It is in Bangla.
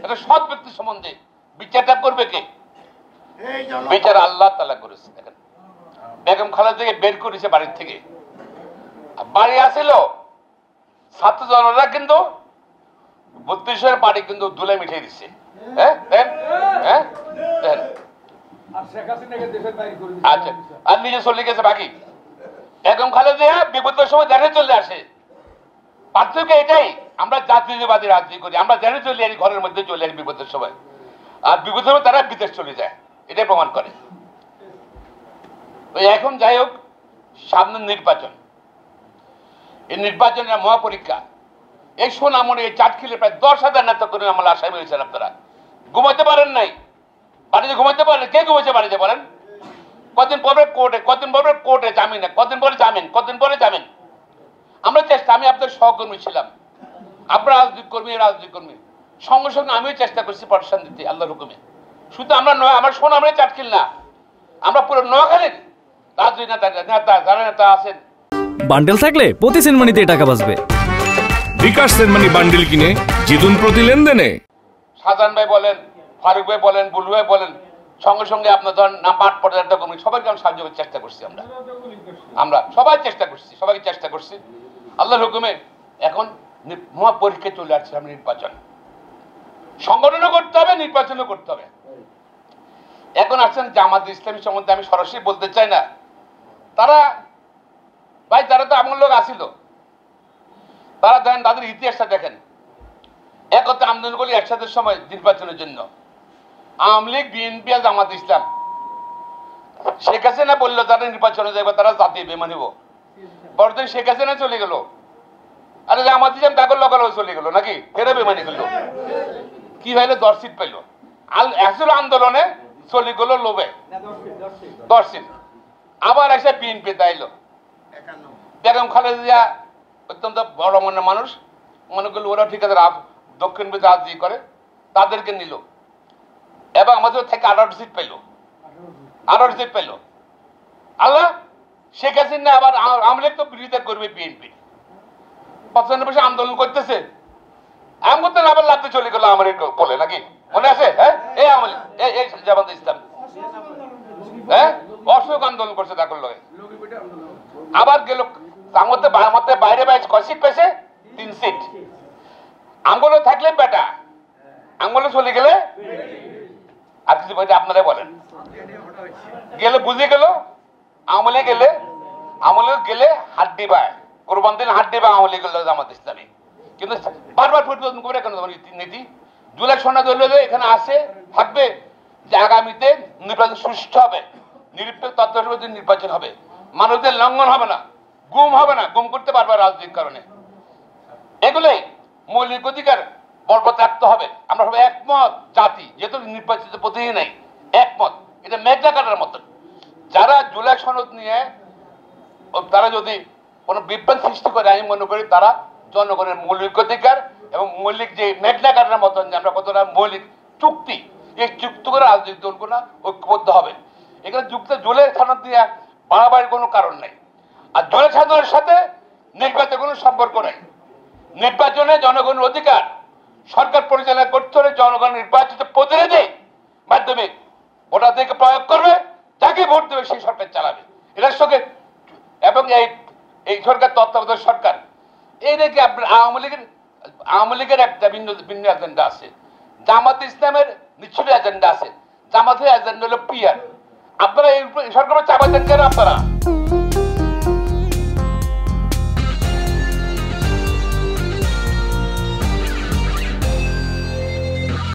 একটা সৎ ব্যক্তি সম্বন্ধে বিচারটা করবে কে? বিচার আল্লাহ তাআলা করেছে। দেখেন বেগম খালেদাকে বের করেছে বাড়ির থেকে, বাড়ি আসিল ছাত্র জনরা কিন্তু 32 বাড়ি কিন্তু দুলে মিঠিয়ে দিচ্ছে। আচ্ছা, আর নিজে চলে গেছে বাকি। বেগম খালেদা বিপদের সময় দেশে চলে আসে। পার্থক্য এটাই, আমরা জাতীয়তাবাদী রাজনীতি করি, আমরা দেশে চলে আসি, ঘরের মধ্যে চলে আসি বিপদের সময়, আর বিপদের সময় তারা বিদেশ চলে যায়, এটাই প্রমাণ করে। এখন যাই হোক, সামনে নির্বাচন, এই নির্বাচনের মহাপরীক্ষা। এই সোনামণি এই চাটখিলে প্রায় 10,000 নেতা করে আমার আসামি হয়েছেন। আপনারা ঘুমাইতে পারেন নাই, বাড়িতে ঘুমাইতে পারেন? কে ঘুমাইছে বাড়িতে বলেন? কদিন পরে কোর্টে, কদিন পরে কোর্টে জামিন, কদিন পরে জামিন, কদিন পরে জামিন। আমরা চেষ্টা, আমি আপনার সহকর্মী ছিলাম, আপনারা রাজনীতি কর্মী, সঙ্গে সঙ্গে আমিও চেষ্টা করছি প্রতিষ্ঠান দিতে আল্লাহর হুকুমে। শুধু আমরা নয়, আমার সোনামণি চাটখিল না, আমরা পুরো নোয়াখালীর রাজনীতি নেতা যারা নেতা আছেন। বান্ডেল থাকলে প্রতি সেনমানিতে টাকা বাঁচবে। বিকাশ সেনমানি বান্ডেল কিনে জিতুন প্রতি লেনদেনে। শাহজাহান ভাই বলেন, ফারুক ভাই বলেন, বুলু ভাই বলেন, সঙ্গে সঙ্গে আপনার ধরেন মাঠ পর্যায়ে কর্মী সবাইকে আমি সাহায্য করার চেষ্টা করছি। আমরা সবাই চেষ্টা করছি, সবাইকে চেষ্টা করছি আল্লাহর হুকুমে। এখন মহা পরীক্ষায় চলে আসছে আমি নির্বাচন, সংগঠনও করতে হবে, নির্বাচনও করতে হবে। এখন আসছেন জামাত ইসলামী সম্বন্ধে আমি সরাসরি বলতে চাই না। তারা ভাই, তারা তো এমন লোক আসিল, তারা দেখেন তাদের ইতিহাসটা দেখেন, একত্রে আন্দোলন করি একসাথে সময় নির্বাচনের জন্য। আওয়ামী লীগ, বিএনপি আর জামাত ইসলাম। শেখ হাসিনা বললো তারা নির্বাচনে যাবে, তারা জাতীয় বেমানি হবো। পরদিন শেখ হাসিনা চলে গেল, আরে জামাত ইসলাম তাকে লগালো চলে গেল নাকি, ফেরে বেমানি করলো। কি হইলো? 10 সিট পাইল। আসল আন্দোলনে চলে গেল লোভে 10 সিট। আবার এসে বিএনপি দাইল। বেগম খালেদা অত্যন্ত বড় মনের মানুষ, মনে করলো ওরা ঠিক আছে দক্ষিণ রাজনীতি করে, তাদেরকে নিল এবং আমাদের থেকে 18 সিট পেল, 18 সিট পেল। আল্লাহ, শেখ হাসিনা আবার আওয়ামী লীগ তো বিরোধিতা করবে, বিএনপি 95 আন্দোলন করতেছে, এমন করতে আবার লাভতে চলে গেল আমার বলে নাকি, মনে আছে? হ্যাঁ, এই আওয়ামী লীগ, এই জামাত ইসলাম, হ্যাঁ অশোক আন্দোলন করছে তাকে লগে। আবার গেল আমাদের বাইরে বাইরে কয় সিট পেয়েছে? 3 সিট। আঙ্গুলো থাকলে বেটা, আঙ্গুলো চলে গেলে আর কিছু বলতে আপনারা বলেন। গেলে বুঝে গেল আমলে গেলে হাড্ডি পায়, কোরবান দিন হাড্ডি পায় আমলে গেল জামাত ইসলামী। কিন্তু বারবার পরিবর্তন করে কেন নীতি? জুলাই সনদ হইল যে এখানে আসে থাকবে যে আগামীতে নির্বাচন সুষ্ঠু হবে, নিরপেক্ষ তত্ত্বাবধানে নির্বাচন হবে, মানুষদের লঙ্ঘন হবে না, গুম হবে না, গুম করতে পারবে রাজনৈতিক কারণে। এগুলোই মৌলিক অধিকার বলবৎ রাখতে হবে। আমরা সবাই একমত জাতি, যেহেতু নির্বাচিত প্রতিনিধি নাই, একমত। এটা মেঘনা কাটার মতন। যারা জুলাই সনদ নিয়ে তারা যদি কোনো বিভ্রান্ত সৃষ্টি করে, আমি মনে করি তারা জনগণের মৌলিক অধিকার এবং মৌলিক যে মেঘনা কাটার মতন যে আমরা কতটা মৌলিক চুক্তি, এই চুক্তি করে রাজনৈতিক দলগুলো ঐক্যবদ্ধ হবে। এখানে যুক্ত জুলাই সনদ দিয়ে বাড়াবাড়ির কোনো কারণ নেই। আর জুলাই সনদের সাথে নির্বাচনের কোনো সম্পর্ক নেই। নির্বাচনে জনগণের অধিকার সরকার পরিচালনা করতে হলে জনগণ নির্বাচিত প্রতিনিধি মাধ্যমে ভোটাধিকার প্রয়োগ করবে, যাকে ভোট দেবে সেই সরকার চালাবে। এটার সঙ্গে এবং এই সরকার তত্ত্বাবধায়ক সরকার, এই দেখে আপনার আওয়ামী লীগের একটা ভিন্ন এজেন্ডা আছে, জামাত ইসলামের নিশ্চিত এজেন্ডা আছে। জামাতের এজেন্ডা হলো পিয়ার। আপনারা এই সরকারের চাপাচ্ছেন কেন? আপনারা